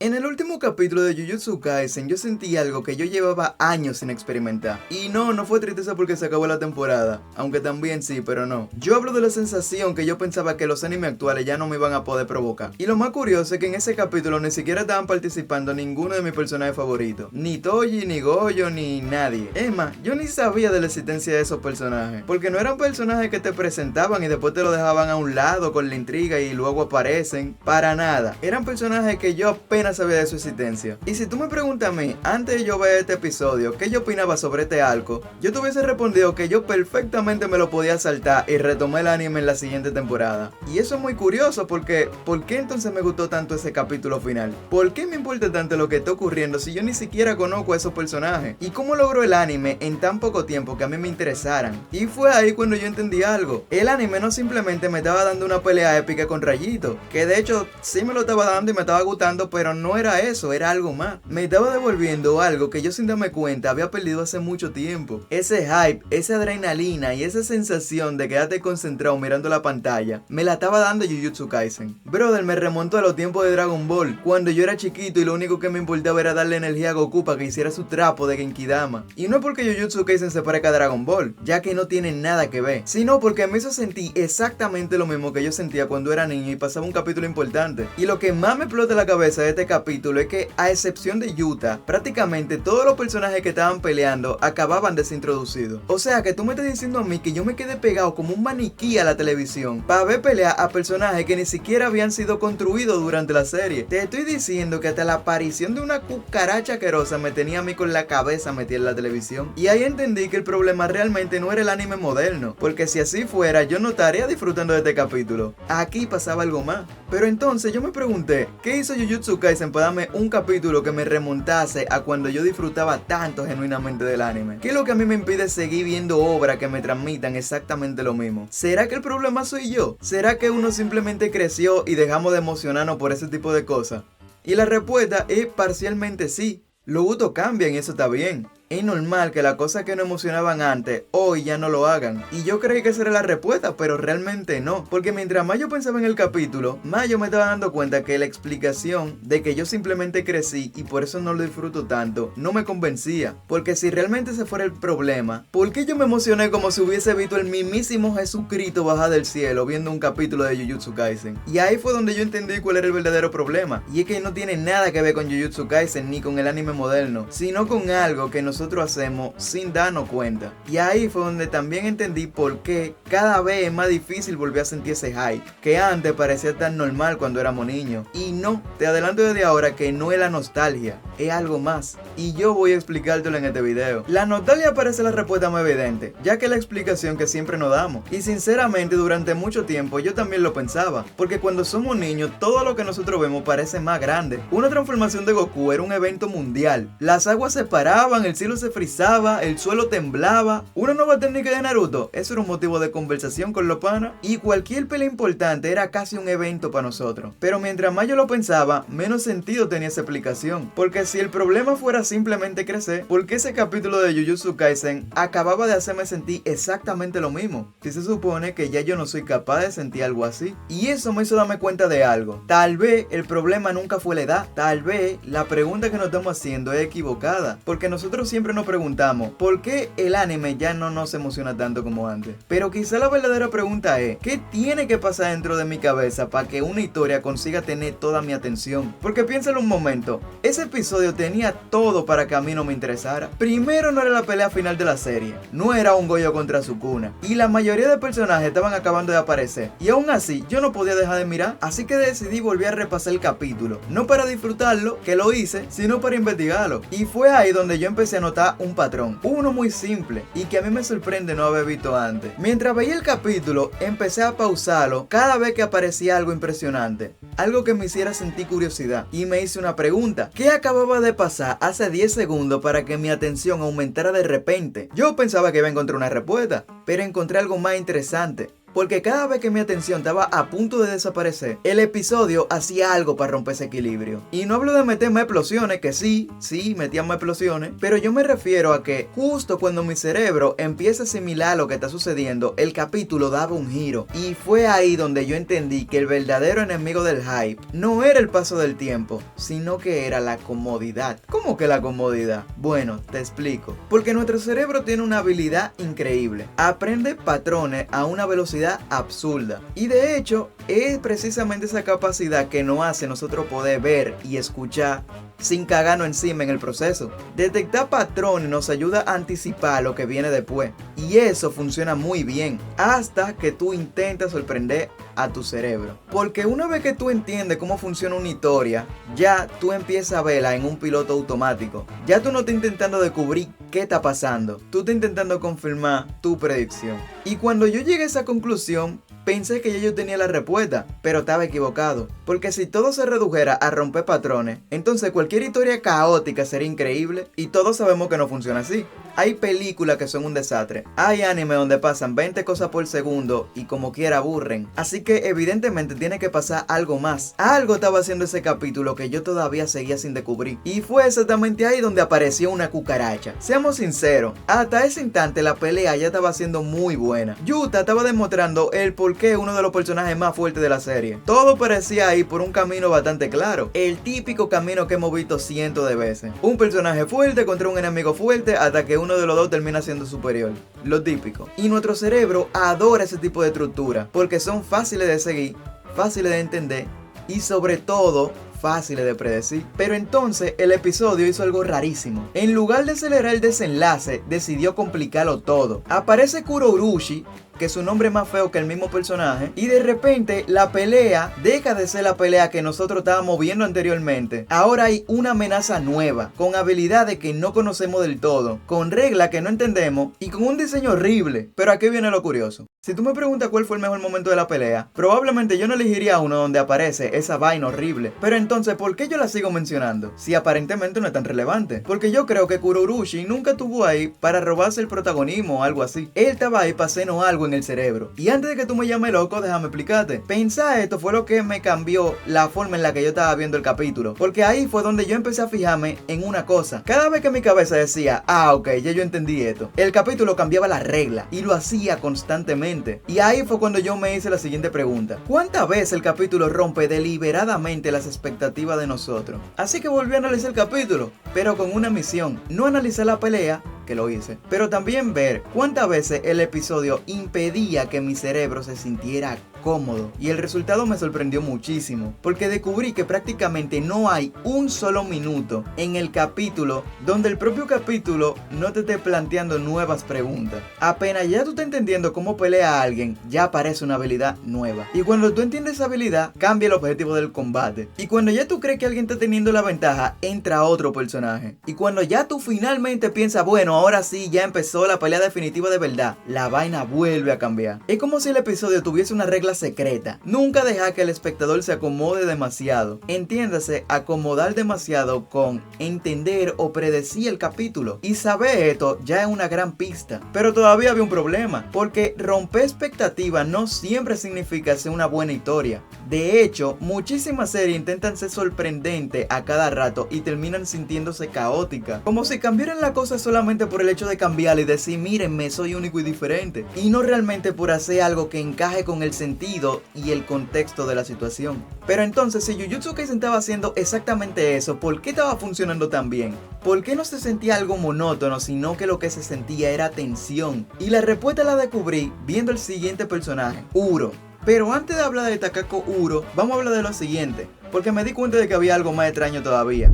En el último capítulo de Jujutsu Kaisen yo sentí algo que yo llevaba años sin experimentar. Y no fue tristeza porque se acabó la temporada, aunque también sí, pero no. Yo hablo de la sensación que yo pensaba que los animes actuales ya no me iban a poder provocar. Y lo más curioso es que en ese capítulo ni siquiera estaban participando ninguno de mis personajes favoritos. Ni Toji, ni Gojo, ni nadie. Es más, yo ni sabía de la existencia de esos personajes. Porque no eran personajes que te presentaban y después te lo dejaban a un lado con la intriga y luego aparecen. Para nada. Eran personajes que yo apenas sabía de su existencia. Y si tú me preguntas a mí, antes de yo ver este episodio, ¿qué yo opinaba sobre este arco? Yo te hubiese respondido que yo perfectamente me lo podía saltar y retomé el anime en la siguiente temporada. Y eso es muy curioso porque, ¿por qué entonces me gustó tanto ese capítulo final? ¿Por qué me importa tanto lo que está ocurriendo si yo ni siquiera conozco a esos personajes? ¿Y cómo logró el anime en tan poco tiempo que a mí me interesaran? Y fue ahí cuando yo entendí algo. El anime no simplemente me estaba dando una pelea épica con Rayito, que de hecho sí me lo estaba dando y me estaba gustando, pero no era eso, era algo más. Me estaba devolviendo algo que yo sin darme cuenta había perdido hace mucho tiempo. Ese hype, esa adrenalina y esa sensación de quedarte concentrado mirando la pantalla, me la estaba dando Jujutsu Kaisen. Brother, me remontó a los tiempos de Dragon Ball, cuando yo era chiquito y lo único que me importaba era darle energía a Goku para que hiciera su trapo de Genkidama. Y no es porque Jujutsu Kaisen se parezca a Dragon Ball, ya que no tiene nada que ver, sino porque me hizo sentir exactamente lo mismo que yo sentía cuando era niño y pasaba un capítulo importante. Y lo que más me explota la cabeza de este capítulo es que, a excepción de Yuta, prácticamente todos los personajes que estaban peleando acababan de ser introducidos. O sea que tú me estás diciendo a mí que yo me quedé pegado como un maniquí a la televisión para ver pelear a personajes que ni siquiera habían sido construidos durante la serie. Te estoy diciendo que hasta la aparición de una cucaracha asquerosa me tenía a mí con la cabeza metida en la televisión. Y ahí entendí que el problema realmente no era el anime moderno, porque si así fuera yo no estaría disfrutando de este capítulo. Aquí pasaba algo más. Pero entonces yo me pregunté, ¿qué hizo Jujutsu Kaisen para darme un capítulo que me remontase a cuando yo disfrutaba tanto genuinamente del anime? ¿Qué es lo que a mí me impide seguir viendo obras que me transmitan exactamente lo mismo? ¿Será que el problema soy yo? ¿Será que uno simplemente creció y dejamos de emocionarnos por ese tipo de cosas? Y la respuesta es parcialmente sí. Los gustos cambian y eso está bien. Es normal que las cosas que no emocionaban antes, hoy ya no lo hagan. Y yo creí que esa era la respuesta, pero realmente no. Porque mientras más yo pensaba en el capítulo, más yo me estaba dando cuenta que la explicación de que yo simplemente crecí y por eso no lo disfruto tanto, no me convencía. Porque si realmente ese fuera el problema, ¿por qué yo me emocioné como si hubiese visto el mismísimo Jesucristo bajar del cielo viendo un capítulo de Jujutsu Kaisen? Y ahí fue donde yo entendí cuál era el verdadero problema. Y es que no tiene nada que ver con Jujutsu Kaisen ni con el anime moderno, sino con algo que nosotros hacemos sin darnos cuenta. Y ahí fue donde también entendí por qué cada vez es más difícil volver a sentir ese hype, que antes parecía tan normal cuando éramos niños. Y no, te adelanto desde ahora que no es la nostalgia, es algo más. Y yo voy a explicártelo en este video. La nostalgia parece la respuesta más evidente, ya que es la explicación que siempre nos damos. Y sinceramente durante mucho tiempo yo también lo pensaba, porque cuando somos niños todo lo que nosotros vemos parece más grande. Una transformación de Goku era un evento mundial. Las aguas se paraban, el cielo se frizaba, el suelo temblaba. Una nueva técnica de Naruto, eso era un motivo de conversación con los panas. Y cualquier pelea importante era casi un evento para nosotros. Pero mientras más yo lo pensaba, menos sentido tenía esa explicación. Porque si el problema fuera simplemente crecer, ¿por qué ese capítulo de Jujutsu Kaisen acababa de hacerme sentir exactamente lo mismo? Si se supone que ya yo no soy capaz de sentir algo así. Y eso me hizo darme cuenta de algo. Tal vez el problema nunca fue la edad. Tal vez la pregunta que nos estamos haciendo es equivocada. Porque nosotros siempre nos preguntamos ¿por qué el anime ya no nos emociona tanto como antes? Pero quizá la verdadera pregunta es ¿qué tiene que pasar dentro de mi cabeza para que una historia consiga tener toda mi atención? Porque piénsalo un momento, ese episodio tenía todo para que a mí no me interesara. Primero, no era la pelea final de la serie, no era un Gojo contra Sukuna, y la mayoría de personajes estaban acabando de aparecer, y aún así yo no podía dejar de mirar, así que decidí volver a repasar el capítulo, no para disfrutarlo, que lo hice, sino para investigarlo. Y fue ahí donde yo empecé a notar un patrón, uno muy simple y que a mí me sorprende no haber visto antes. Mientras veía el capítulo, empecé a pausarlo cada vez que aparecía algo impresionante, algo que me hiciera sentir curiosidad, y me hice una pregunta: ¿qué acababa de pasar hace 10 segundos para que mi atención aumentara de repente? Yo pensaba que iba a encontrar una respuesta, pero encontré algo más interesante. porque cada vez que mi atención estaba a punto de desaparecer, el episodio hacía algo para romper ese equilibrio. Y no hablo de meter más explosiones, que sí, metían más explosiones, pero yo me refiero a que justo cuando mi cerebro empieza a asimilar lo que está sucediendo, el capítulo daba un giro. Y fue ahí donde yo entendí que el verdadero enemigo del hype no era el paso del tiempo, sino que era la comodidad. ¿Cómo que la comodidad? Bueno, te explico. Porque nuestro cerebro tiene una habilidad increíble. Aprende patrones a una velocidad absurda. Y de hecho, es precisamente esa capacidad que nos hace nosotros poder ver y escuchar sin cagarnos encima en el proceso. Detectar patrones nos ayuda a anticipar lo que viene después. Y eso funciona muy bien, hasta que tú intentas sorprender a tu cerebro. Porque una vez que tú entiendes cómo funciona una historia, ya tú empiezas a verla en un piloto automático. Ya tú no estás intentando descubrir qué está pasando, tú estás intentando confirmar tu predicción. Y cuando yo llegué a esa conclusión, pensé que ya yo tenía la respuesta, pero estaba equivocado. Porque si todo se redujera a romper patrones, entonces cualquier historia caótica sería increíble, y todos sabemos que no funciona así. Hay películas que son un desastre. Hay anime donde pasan 20 cosas por segundo y como quiera aburren. Así que evidentemente tiene que pasar algo más. Algo estaba haciendo ese capítulo que yo todavía seguía sin descubrir. Y fue exactamente ahí donde apareció una cucaracha. Seamos sinceros, hasta ese instante la pelea ya estaba siendo muy buena. Yuta estaba demostrando el por qué uno de los personajes más fuertes de la serie. Todo parecía ir por un camino bastante claro. El típico camino que hemos visto cientos de veces. Un personaje fuerte contra un enemigo fuerte hasta que uno de los dos termina siendo superior. Lo típico. Y nuestro cerebro adora ese tipo de estructura porque son fáciles de seguir, fáciles de entender y sobre todo fáciles de predecir. Pero entonces el episodio hizo algo rarísimo. En lugar de acelerar el desenlace, decidió complicarlo todo. Aparece Kurourushi, que es un nombre más feo que el mismo personaje, y de repente la pelea deja de ser la pelea que nosotros estábamos viendo anteriormente. Ahora hay una amenaza nueva, con habilidades que no conocemos del todo, con reglas que no entendemos y con un diseño horrible. Pero aquí viene lo curioso. Si tú me preguntas cuál fue el mejor momento de la pelea, probablemente yo no elegiría uno donde aparece esa vaina horrible. Pero entonces, ¿por qué yo la sigo mencionando? Si aparentemente no es tan relevante. Porque yo creo que Kurourushi nunca estuvo ahí para robarse el protagonismo o algo así. Él estaba ahí para hacernos algo en el cerebro. Y antes de que tú me llames loco, déjame explicarte. Pensar esto fue lo que me cambió la forma en la que yo estaba viendo el capítulo. Porque ahí fue donde yo empecé a fijarme en una cosa. Cada vez que mi cabeza decía, ok, ya yo entendí esto, el capítulo cambiaba la regla y lo hacía constantemente. Y ahí fue cuando yo me hice la siguiente pregunta: ¿cuántas veces el capítulo rompe deliberadamente las expectativas de nosotros? Así que volví a analizar el capítulo, pero con una misión: no analizar la pelea, que lo hice, pero también ver cuántas veces el episodio impedía que mi cerebro se sintiera cómodo. Y el resultado me sorprendió muchísimo, porque descubrí que prácticamente no hay un solo minuto en el capítulo donde el propio capítulo no te esté planteando nuevas preguntas. Apenas ya tú estás entendiendo cómo pelea a alguien, ya aparece una habilidad nueva. Y cuando tú entiendes esa habilidad, cambia el objetivo del combate. Y cuando ya tú crees que alguien está teniendo la ventaja, entra otro personaje. Y cuando ya tú finalmente piensas, bueno, ahora sí, ya empezó la pelea definitiva de verdad, la vaina vuelve a cambiar. Es como si el episodio tuviese una regla secreta: nunca dejar que el espectador se acomode demasiado. Entiéndase, acomodar demasiado con entender o predecir el capítulo. Y saber esto ya es una gran pista. Pero todavía había un problema, porque romper expectativas no siempre significa ser una buena historia. De hecho, muchísimas series intentan ser sorprendentes a cada rato y terminan sintiéndose caóticas, como si cambiaran la cosa solamente por el hecho de cambiarla y decir, mírenme, soy único y diferente, y no realmente por hacer algo que encaje con el sentido y el contexto de la situación. Pero entonces, si Jujutsu Kaisen estaba haciendo exactamente eso, ¿por qué estaba funcionando tan bien? ¿Por qué no se sentía algo monótono, sino que lo que se sentía era tensión? Y la respuesta la descubrí viendo el siguiente personaje, Uro. Pero antes de hablar de Takako Uro, vamos a hablar de lo siguiente, porque me di cuenta de que había algo más extraño todavía.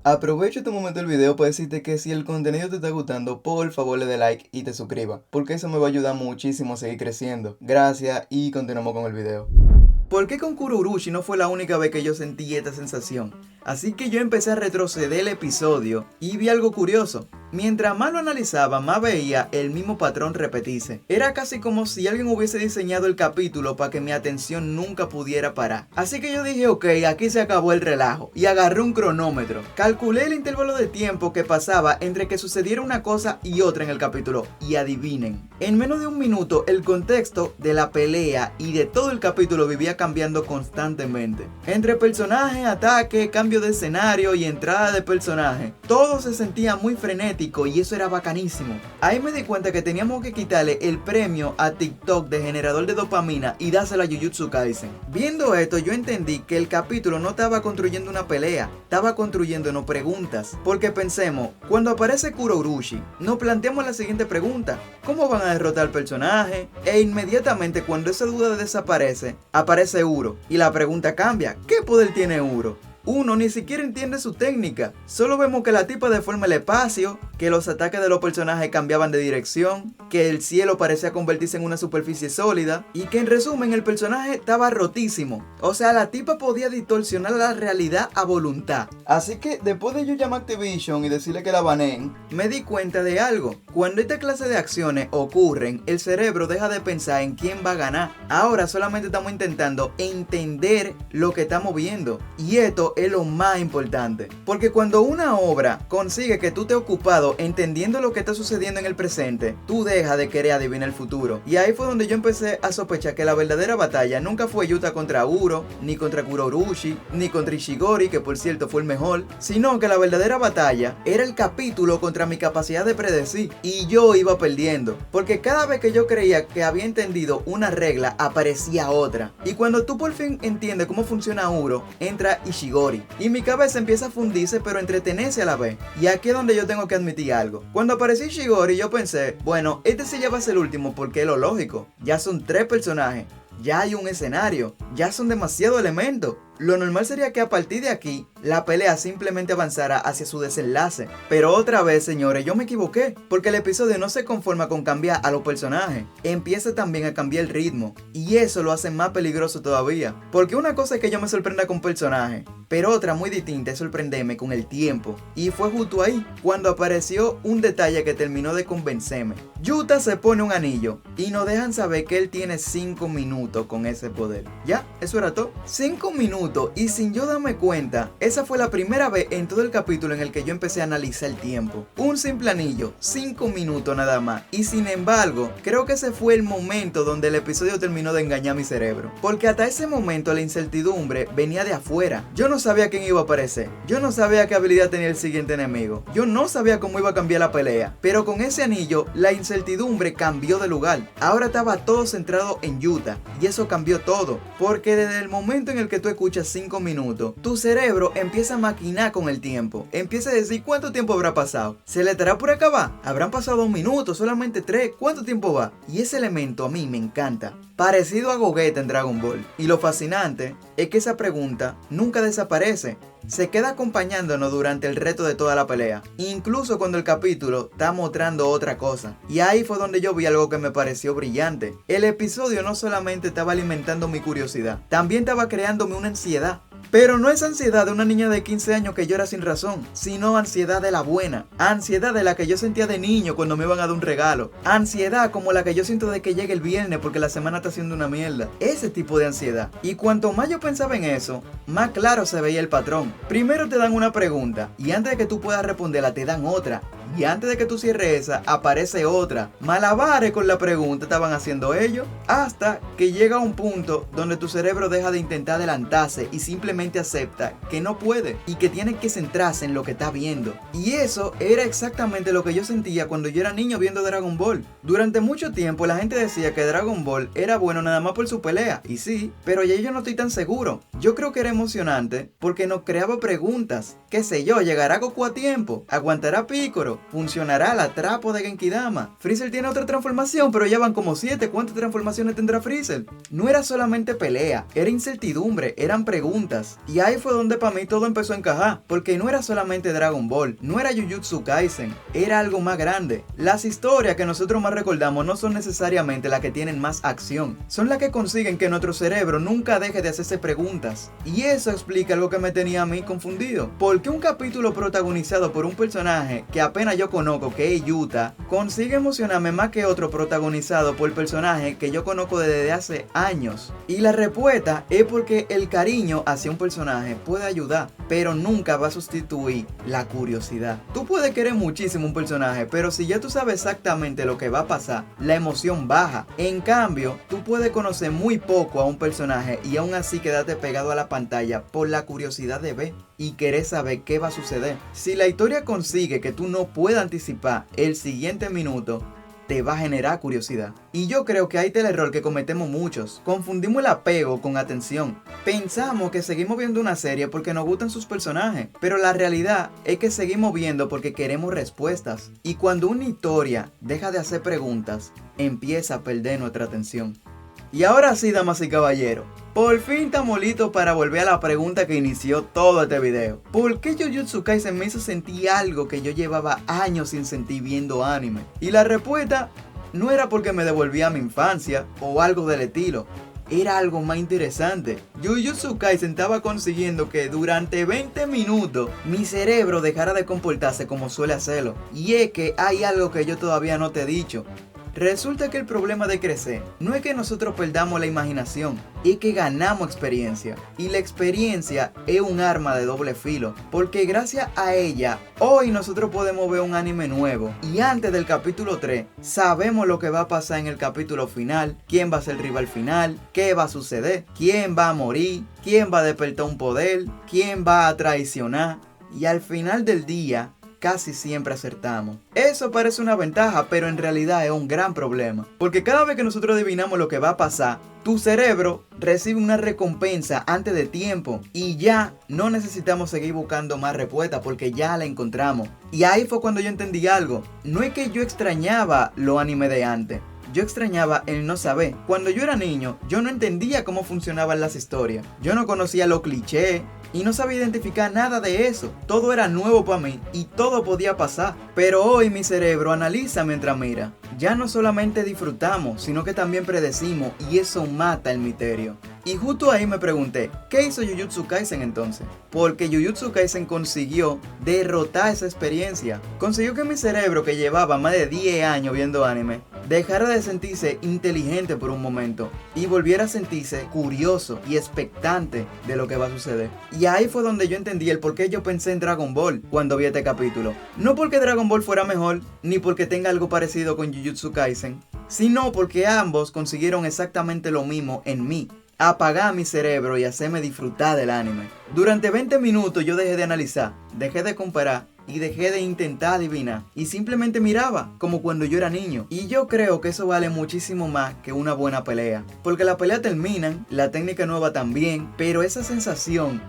Aprovecho este momento del video para decirte que si el contenido te está gustando, por favor le dé like y te suscribas, porque eso me va a ayudar muchísimo a seguir creciendo. Gracias y continuamos con el video. ¿Por qué con Kurourushi no fue la única vez que yo sentí esta sensación? Así que yo empecé a retroceder el episodio y vi algo curioso. Mientras más lo analizaba, más veía el mismo patrón repetirse. Era casi como si alguien hubiese diseñado el capítulo para que mi atención nunca pudiera parar. Así que yo dije, ok, aquí se acabó el relajo. Y agarré un cronómetro. Calculé el intervalo de tiempo que pasaba entre que sucediera una cosa y otra en el capítulo. Y adivinen, en menos de un minuto el contexto de la pelea y de todo el capítulo vivía cambiando constantemente. Entre personaje, ataque, cambio de escenario y entrada de personaje, todo se sentía muy frenético y eso era bacanísimo. Ahí me di cuenta que teníamos que quitarle el premio a TikTok de generador de dopamina y dárselo a Jujutsu Kaisen. Viendo esto, yo entendí que el capítulo no estaba construyendo una pelea, estaba construyéndonos preguntas. Porque pensemos, cuando aparece Kuro Urushi, nos planteamos la siguiente pregunta: ¿cómo van a derrotar al personaje? E inmediatamente cuando esa duda desaparece, aparece Uro y la pregunta cambia: ¿qué poder tiene Uro? Uno ni siquiera entiende su técnica. Solo vemos que la tipa deforma el espacio, que los ataques de los personajes cambiaban de dirección, que el cielo parecía convertirse en una superficie sólida y que en resumen el personaje estaba rotísimo. O sea, la tipa podía distorsionar la realidad a voluntad. Así que después de yo llamar a Activision y decirle que la baneen, me di cuenta de algo. Cuando esta clase de acciones ocurren, el cerebro deja de pensar en quién va a ganar. Ahora solamente estamos intentando entender lo que estamos viendo. Y esto es lo más importante, porque cuando una obra consigue que tú estés ocupado entendiendo lo que está sucediendo en el presente, tú dejas de querer adivinar el futuro. Y ahí fue donde yo empecé a sospechar que la verdadera batalla nunca fue Yuta contra Uro, ni contra Kuro Urushi, ni contra Ishigori, que por cierto fue el mejor, sino que la verdadera batalla era el capítulo contra mi capacidad de predecir, y yo iba perdiendo, porque cada vez que yo creía que había entendido una regla, aparecía otra. Y cuando tú por fin entiendes cómo funciona Uro, entra Ishigori y mi cabeza empieza a fundirse pero entretenerse a la vez. Y aquí es donde yo tengo que admitir algo. Cuando apareció Ishigori yo pensé, bueno, este sí ya va a ser el último porque es lo lógico. Ya son 3 personajes, ya hay un escenario, ya son demasiados elementos. Lo normal sería que a partir de aquí, la pelea simplemente avanzara hacia su desenlace. Pero otra vez, señores, yo me equivoqué, porque el episodio no se conforma con cambiar a los personajes, empieza también a cambiar el ritmo, y eso lo hace más peligroso todavía. Porque una cosa es que yo me sorprenda con personajes, pero otra muy distinta es sorprenderme con el tiempo. Y fue justo ahí, cuando apareció un detalle que terminó de convencerme. Yuta se pone un anillo, y nos dejan saber que él tiene 5 minutos con ese poder. Ya, eso era todo. 5 minutos. Y sin yo darme cuenta, esa fue la primera vez en todo el capítulo en el que yo empecé a analizar el tiempo. Un simple anillo, 5 minutos nada más. Y sin embargo, creo que ese fue el momento donde el episodio terminó de engañar mi cerebro. Porque hasta ese momento la incertidumbre venía de afuera. Yo no sabía quién iba a aparecer. Yo no sabía qué habilidad tenía el siguiente enemigo. Yo no sabía cómo iba a cambiar la pelea. Pero con ese anillo, la incertidumbre cambió de lugar. Ahora estaba todo centrado en Yuta. Y eso cambió todo. Porque desde el momento en el que tú escuchas 5 minutos, tu cerebro empieza a maquinar con el tiempo. Empieza a decir cuánto tiempo habrá pasado. ¿Se le estará por acabar? ¿Habrán pasado 2 minutos? ¿Solamente 3? ¿Cuánto tiempo va? Y ese elemento a mí me encanta. Parecido a Gogeta en Dragon Ball. Y lo fascinante es que esa pregunta nunca desaparece. Se queda acompañándonos durante el resto de toda la pelea, incluso cuando el capítulo está mostrando otra cosa. Y ahí fue donde yo vi algo que me pareció brillante. El episodio no solamente estaba alimentando mi curiosidad, también estaba creándome una ansiedad. Pero no es ansiedad de una niña de 15 años que llora sin razón, sino ansiedad de la buena. Ansiedad de la que yo sentía de niño cuando me iban a dar un regalo. Ansiedad como la que yo siento de que llegue el viernes porque la semana está siendo una mierda. Ese tipo de ansiedad. Y cuanto más yo pensaba en eso, más claro se veía el patrón. Primero te dan una pregunta y antes de que tú puedas responderla te dan otra. Y antes de que tú cierres esa, aparece otra. Malabares con la pregunta estaban haciendo ellos, hasta que llega un punto donde tu cerebro deja de intentar adelantarse y simplemente acepta que no puede y que tiene que centrarse en lo que está viendo. Y eso era exactamente lo que yo sentía cuando yo era niño viendo Dragon Ball. Durante mucho tiempo la gente decía que Dragon Ball era bueno nada más por su pelea, y sí, pero ya yo no estoy tan seguro. Yo creo que era emocionante porque nos creaba preguntas. Qué sé yo, ¿llegará Goku a tiempo? ¿Aguantará Piccolo? ¿Funcionará la trapo de Genkidama? Freezer tiene otra transformación, pero ya van como 7. ¿Cuántas transformaciones tendrá Freezer? No era solamente pelea, era incertidumbre, eran preguntas. Y ahí fue donde para mí todo empezó a encajar, porque no era solamente Dragon Ball, no era Jujutsu Kaisen, era algo más grande. Las historias que nosotros más recordamos no son necesariamente las que tienen más acción, son las que consiguen que nuestro cerebro nunca deje de hacerse preguntas. respuestas. Y eso explica algo que me tenía a mí confundido. ¿Por qué un capítulo protagonizado por un personaje que apenas yo conozco, que es Yuta, consigue emocionarme más que otro protagonizado por el personaje que yo conozco desde hace años? Y la respuesta es porque el cariño hacia un personaje puede ayudar, pero nunca va a sustituir la curiosidad. Tú puedes querer muchísimo un personaje, pero si ya tú sabes exactamente lo que va a pasar, la emoción baja. En cambio, tú puedes conocer muy poco a un personaje y aún así quedarte pegado a la pantalla por la curiosidad de ver y querer saber qué va a suceder. Si la historia consigue que tú no puedas anticipar el siguiente minuto, te va a generar curiosidad. Y yo creo que ahí está el error que cometemos muchos. Confundimos el apego con atención. Pensamos que seguimos viendo una serie porque nos gustan sus personajes, pero la realidad es que seguimos viendo porque queremos respuestas. Y cuando una historia deja de hacer preguntas, empieza a perder nuestra atención. Y ahora sí, damas y caballeros, por fin estamos listos para volver a la pregunta que inició todo este video. ¿Por qué Jujutsu Kaisen me hizo sentir algo que yo llevaba años sin sentir viendo anime? Y la respuesta no era porque me devolvía a mi infancia o algo del estilo. Era algo más interesante. Jujutsu Kaisen estaba consiguiendo que durante 20 minutos mi cerebro dejara de comportarse como suele hacerlo. Y es que hay algo que yo todavía no te he dicho. Resulta que el problema de crecer no es que nosotros perdamos la imaginación, es que ganamos experiencia. Y la experiencia es un arma de doble filo, porque gracias a ella, hoy nosotros podemos ver un anime nuevo. Y antes del capítulo 3, sabemos lo que va a pasar en el capítulo final, quién va a ser el rival final, qué va a suceder, quién va a morir, quién va a despertar un poder, quién va a traicionar. Y al final del día, casi siempre acertamos. Eso parece una ventaja, pero en realidad es un gran problema. Porque cada vez que nosotros adivinamos lo que va a pasar, tu cerebro recibe una recompensa antes de tiempo. Y ya no necesitamos seguir buscando más respuestas porque ya la encontramos. Y ahí fue cuando yo entendí algo. No es que yo extrañaba los animes de antes. Yo extrañaba el no saber. Cuando yo era niño, yo no entendía cómo funcionaban las historias. Yo no conocía los clichés y no sabía identificar nada de eso. Todo era nuevo para mí y todo podía pasar. Pero hoy mi cerebro analiza mientras mira. Ya no solamente disfrutamos, sino que también predecimos y eso mata el misterio. Y justo ahí me pregunté, ¿qué hizo Jujutsu Kaisen entonces? Porque Jujutsu Kaisen consiguió derrotar esa experiencia. Consiguió que mi cerebro, que llevaba más de 10 años viendo anime, dejara de sentirse inteligente por un momento y volviera a sentirse curioso y expectante de lo que va a suceder. Y ahí fue donde yo entendí el por qué yo pensé en Dragon Ball cuando vi este capítulo. No porque Dragon Ball fuera mejor, ni porque tenga algo parecido con Jujutsu Kaisen, sino porque ambos consiguieron exactamente lo mismo en mí: apagar mi cerebro y hacerme disfrutar del anime. Durante 20 minutos yo dejé de analizar, dejé de comparar y dejé de intentar adivinar y simplemente miraba como cuando yo era niño. Y yo creo que eso vale muchísimo más que una buena pelea, porque la pelea terminan, la técnica nueva también, pero esa sensación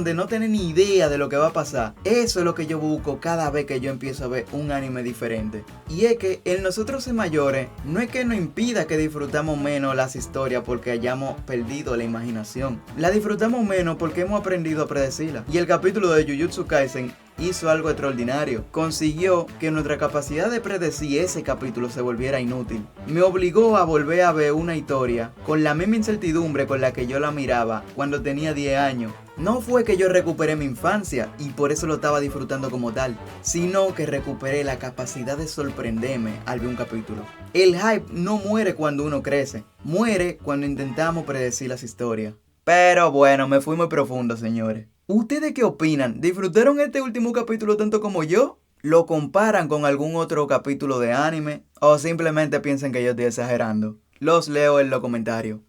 de no tener ni idea de lo que va a pasar, eso es lo que yo busco cada vez que yo empiezo a ver un anime diferente. Y es que el nosotros ser mayores no es que nos impida que disfrutamos menos las historias porque hayamos perdido la imaginación, la disfrutamos menos porque hemos aprendido a predecirla. Y el capítulo de Jujutsu Kaisen hizo algo extraordinario. Consiguió que nuestra capacidad de predecir ese capítulo se volviera inútil. Me obligó a volver a ver una historia con la misma incertidumbre con la que yo la miraba cuando tenía 10 años. No fue que yo recuperé mi infancia y por eso lo estaba disfrutando como tal, sino que recuperé la capacidad de sorprenderme al ver un capítulo. El hype no muere cuando uno crece, muere cuando intentamos predecir las historias. Pero bueno, me fui muy profundo, señores. ¿Ustedes qué opinan? ¿Disfrutaron este último capítulo tanto como yo? ¿Lo comparan con algún otro capítulo de anime? ¿O simplemente piensan que yo estoy exagerando? Los leo en los comentarios.